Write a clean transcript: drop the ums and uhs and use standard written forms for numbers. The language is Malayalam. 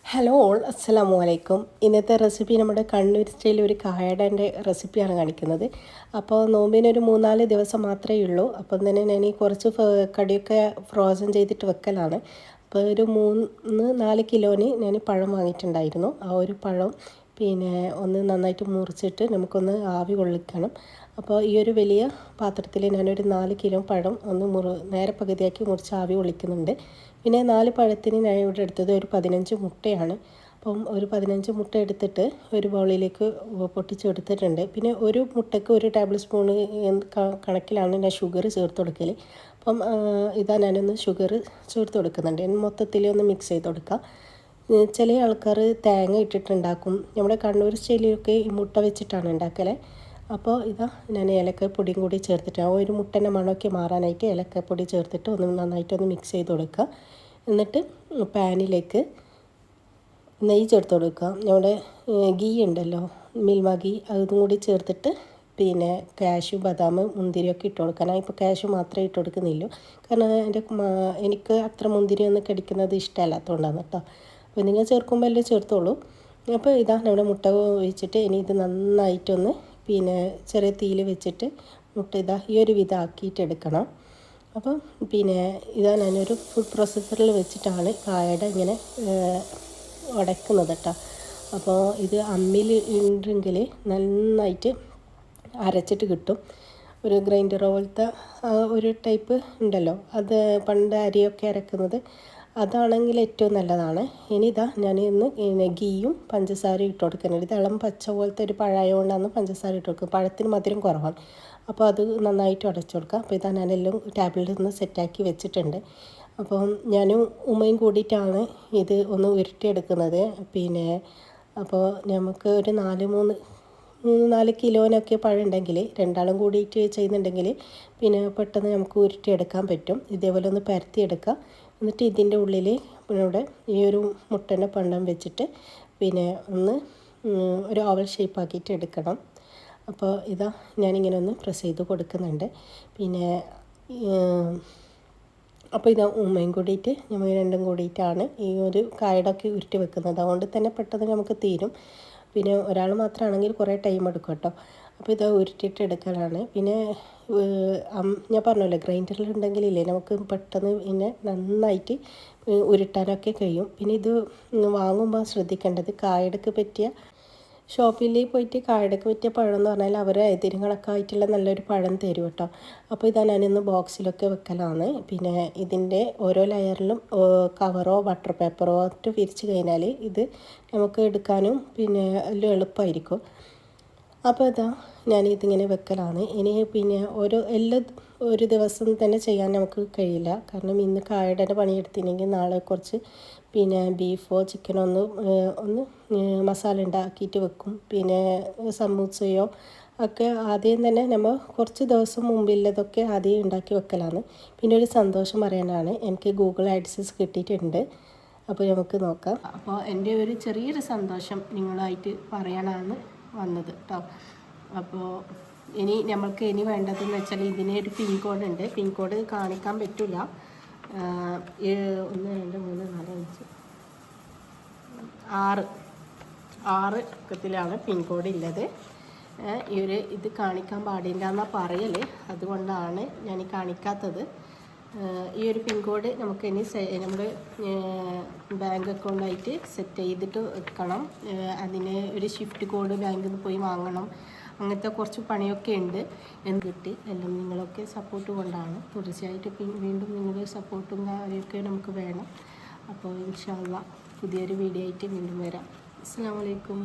ഹലോ ഓൾ അസ്സലാമു അലൈക്കും. ഇന്നത്തെ റെസിപ്പി നമ്മുടെ കണ്ണൂർ സ്റ്റൈലിൽ ഒരു കായടൻ്റെ റെസിപ്പിയാണ് കാണിക്കുന്നത്. അപ്പോൾ നോമ്പിനൊരു 3-4 ദിവസം മാത്രമേ ഉള്ളൂ. അപ്പം തന്നെ ഞാൻ ഈ കുറച്ച് കടിയൊക്കെ ഫ്രോസൺ ചെയ്തിട്ട് വെക്കലാണ്. അപ്പോൾ ഒരു 3-4 കിലോന് ഞാൻ പഴം വാങ്ങിയിട്ടുണ്ടായിരുന്നു. ആ ഒരു പഴം ഒന്ന് നന്നായിട്ട് മുറിച്ചിട്ട് നമുക്കൊന്ന് ആവി കൊള്ളിക്കണം. അപ്പോൾ ഈ ഒരു വലിയ പാത്രത്തിൽ ഞാനൊരു 4 കിലോ പഴം നേരെ പകുതിയാക്കി മുറിച്ച് ആവി കൊള്ളിക്കുന്നുണ്ട്. പിന്നെ 4 പഴത്തിന് ഞാൻ ഇവിടെ എടുത്തത് ഒരു 15 മുട്ടയാണ്. അപ്പം ഒരു 15 മുട്ട എടുത്തിട്ട് ഒരു ബൗളിലേക്ക് പൊട്ടിച്ചെടുത്തിട്ടുണ്ട്. പിന്നെ ഒരു മുട്ടയ്ക്ക് 1 ടേബിൾ സ്പൂൺ കണക്കിലാണ് ഞാൻ ഷുഗർ ചേർത്ത് കൊടുക്കൽ. അപ്പം ഇതാ ഞാനൊന്ന് ഷുഗർ ചേർത്ത് കൊടുക്കുന്നുണ്ട്. മൊത്തത്തിൽ ഒന്ന് മിക്സ് ചെയ്ത് കൊടുക്കാം. ചില ആൾക്കാർ തേങ്ങ ഇട്ടിട്ടുണ്ടാക്കും. നമ്മുടെ കണ്ണൂർ സ്റ്റൈലിലൊക്കെ ഈ മുട്ട വെച്ചിട്ടാണ് ഉണ്ടാക്കൽ. അപ്പോൾ ഇതാ ഞാൻ ഏലക്കപ്പൊടിയും കൂടി ചേർത്തിട്ട് ഒരു മുട്ടൻ്റെ മണമൊക്കെ മാറാനായിട്ട് ഏലക്കപ്പൊടി ചേർത്തിട്ട് നന്നായിട്ടൊന്ന് മിക്സ് ചെയ്ത് കൊടുക്കുക. എന്നിട്ട് പാനിലേക്ക് നെയ്യ് ചേർത്ത് കൊടുക്കുക. നമ്മുടെ ഗീ ഉണ്ടല്ലോ, മിൽമ ഗീ, അതും കൂടി ചേർത്തിട്ട് പിന്നെ കാഷ്യൂ, ബദാം, മുന്തിരിയൊക്കെ ഇട്ട് കൊടുക്കാൻ. ഇപ്പോൾ കാഷ്യൂ മാത്രമേ ഇട്ട് കൊടുക്കുന്നില്ലൂ, കാരണം എനിക്ക് അത്ര മുന്തിരിയൊന്നും കടിക്കുന്നത് ഇഷ്ടമല്ലാത്തതുകൊണ്ടാണ് കേട്ടോ. അപ്പോൾ നിങ്ങൾ ചേർക്കുമ്പോൾ എല്ലാം ചേർത്തോളൂ. അപ്പോൾ ഇതാ നമ്മുടെ മുട്ട ഒഴിച്ചിട്ട് ഇനി ഇത് നന്നായിട്ടൊന്ന് ചെറിയ തീയിൽ വെച്ചിട്ട് മുട്ട ഈ ഒരു വിധം ആക്കിയിട്ടെടുക്കണം. അപ്പം ഇതാ ഞാനൊരു ഫുഡ് പ്രോസസ്സറിൽ വെച്ചിട്ടാണ് കായട ഇങ്ങനെ ഉടയ്ക്കുന്നത് കേട്ടോ. അപ്പോൾ ഇത് അമ്മിയിൽ ഉണ്ടെങ്കിൽ നന്നായിട്ട് അരച്ചിട്ട് കിട്ടും. ഒരു ഗ്രൈൻഡർ പോലത്തെ ഒരു ടൈപ്പ് ഉണ്ടല്ലോ, അത് പണ്ട് അരിയൊക്കെ അരക്കുന്നത്, അതാണെങ്കിൽ ഏറ്റവും നല്ലതാണ്. ഇനി ഞാൻ ഇന്ന് ഗീയും പഞ്ചസാരയും ഇട്ട് കൊടുക്കുന്നുണ്ട്. ഇത് ഇളം പച്ച പോലത്തെ ഒരു പഴമായതുകൊണ്ടാണ് പഞ്ചസാര ഇട്ട് കൊടുക്കുക. പഴത്തിന് മധുരം കുറവാണ്. അപ്പോൾ അത് നന്നായിട്ട് ഉടച്ചു കൊടുക്കുക. അപ്പോൾ ഞാനെല്ലാം ടേബിളിൽ നിന്ന് സെറ്റാക്കി വെച്ചിട്ടുണ്ട്. അപ്പം ഞാനും ഉമ്മയും കൂടിയിട്ടാണ് ഇത് ഒന്ന് ഉരുട്ടിയെടുക്കുന്നത്. അപ്പോൾ നമുക്ക് ഒരു 3-4 കിലോനൊക്കെ പഴം ഉണ്ടെങ്കിൽ, രണ്ടാളും കൂടിയിട്ട് ചെയ്യുന്നുണ്ടെങ്കിൽ പെട്ടെന്ന് നമുക്ക് ഉരുട്ടിയെടുക്കാൻ പറ്റും. ഇതേപോലെ ഒന്ന് പരത്തിയെടുക്കുക. എന്നിട്ട് ഇതിൻ്റെ ഉള്ളിൽ ഇവിടെ ഈ ഒരു മുട്ടൻ്റെ പണ്ടം വെച്ചിട്ട് ഒരു ഓവൽ ഷേപ്പ് ആക്കിയിട്ട് എടുക്കണം. അപ്പോൾ ഇതാ ഞാനിങ്ങനെ ഒന്ന് പ്രസ് ചെയ്ത് കൊടുക്കുന്നുണ്ട്. അപ്പോൾ ഇതാ ഉമ്മയും കൂടിയിട്ട് നമ്മൾ രണ്ടും കൂടിയിട്ടാണ് ഈ ഒരു കായടൊക്കെ ഉരുട്ടി വെക്കുന്നത്. അതുകൊണ്ട് തന്നെ പെട്ടെന്ന് നമുക്ക് തീരും. ഒരാൾ മാത്രമാണെങ്കിൽ കുറേ ടൈം എടുക്കും കേട്ടോ. അപ്പോൾ ഇത് ഉരുട്ടിയിട്ട് എടുക്കലാണ്. ഞാൻ പറഞ്ഞല്ലോ, ഗ്രൈൻഡറിലുണ്ടെങ്കിലില്ലേ നമുക്ക് പെട്ടെന്ന് നന്നായിട്ട് ഉരുട്ടാനൊക്കെ കഴിയും. ഇത് വാങ്ങുമ്പോൾ ശ്രദ്ധിക്കേണ്ടത്, കായടക്ക് പറ്റിയ ഷോപ്പിൽ പോയിട്ട് കായടക്ക് പറ്റിയ പഴം എന്ന് പറഞ്ഞാൽ അവർ ഇതിന് കണക്കായിട്ടുള്ള നല്ലൊരു പഴം തരും കേട്ടോ. അപ്പോൾ ഇതാ ഞാനിന്ന് ബോക്സിലൊക്കെ വെക്കലാണ്. ഇതിൻ്റെ ഓരോ ലെയറിലും കവറോ ബട്ടർ പേപ്പറോ ഒക്കെ വിരിച്ച് കഴിഞ്ഞാൽ ഇത് നമുക്ക് എടുക്കാനും എല്ലാം എളുപ്പമായിരിക്കും. അപ്പോൾ ഇതാ ഞാനിതിങ്ങനെ വെക്കലാണ്. ഇനി ഒരു ദിവസം തന്നെ ചെയ്യാൻ നമുക്ക് കഴിയില്ല, കാരണം ഇന്ന് കായടൻ്റെ പണിയെടുത്തില്ലെങ്കിൽ നാളെ കുറച്ച് ബീഫോ ചിക്കനോ ഒന്ന് മസാല ഉണ്ടാക്കിയിട്ട് വെക്കും. സമൂസയോ ഒക്കെ ആദ്യം തന്നെ നമ്മൾ കുറച്ച് ദിവസം മുമ്പില്ലതൊക്കെ ആദ്യം ഉണ്ടാക്കി വെക്കലാണ്. ഒരു സന്തോഷം പറയാനാണ്, എനിക്ക് ഗൂഗിൾ ആഡ്സൻസ് കിട്ടിയിട്ടുണ്ട്. അപ്പോൾ നമുക്ക് നോക്കാം. അപ്പോൾ എൻ്റെ ഒരു ചെറിയൊരു സന്തോഷം നിങ്ങളായിട്ട് പറയാനാണ് വന്നത് കേട്ടോ. അപ്പോൾ നമ്മൾക്ക് വേണ്ടതെന്ന് വെച്ചാൽ ഇതിന് ഒരു പിൻ കോഡ് ഉണ്ട്. പിൻ കോഡ് കാണിക്കാൻ പറ്റില്ല. 1 2 3 4 5 6 അക്കത്തിലാണ് പിൻ കോഡ് ഉള്ളത്. ഇത് കാണിക്കാൻ പാടില്ല എന്നാണ് പറയൽ, അതുകൊണ്ടാണ് ഞാൻ കാണിക്കാത്തത്. ഈ ഒരു പിൻ കോഡ് നമുക്ക് നമ്മുടെ ബാങ്ക് അക്കൗണ്ടായിട്ട് സെറ്റ് ചെയ്തിട്ട് വെക്കണം. അതിന് ഒരു ഷിഫ്റ്റ് കോഡ് ബാങ്കിൽ നിന്ന് പോയി വാങ്ങണം. അങ്ങനത്തെ കുറച്ച് പണിയൊക്കെ ഉണ്ട്. കിട്ടി എല്ലാം നിങ്ങളൊക്കെ സപ്പോർട്ട് കൊണ്ടാണ്. തീർച്ചയായിട്ടും വീണ്ടും നിങ്ങളുടെ സപ്പോർട്ടും കാര്യമൊക്കെ നമുക്ക് വേണം. അപ്പോൾ ഇൻഷാ അല്ലാഹ് പുതിയൊരു വീഡിയോ ആയിട്ട് വീണ്ടും വരാം. അസ്സലാമു അലൈക്കും.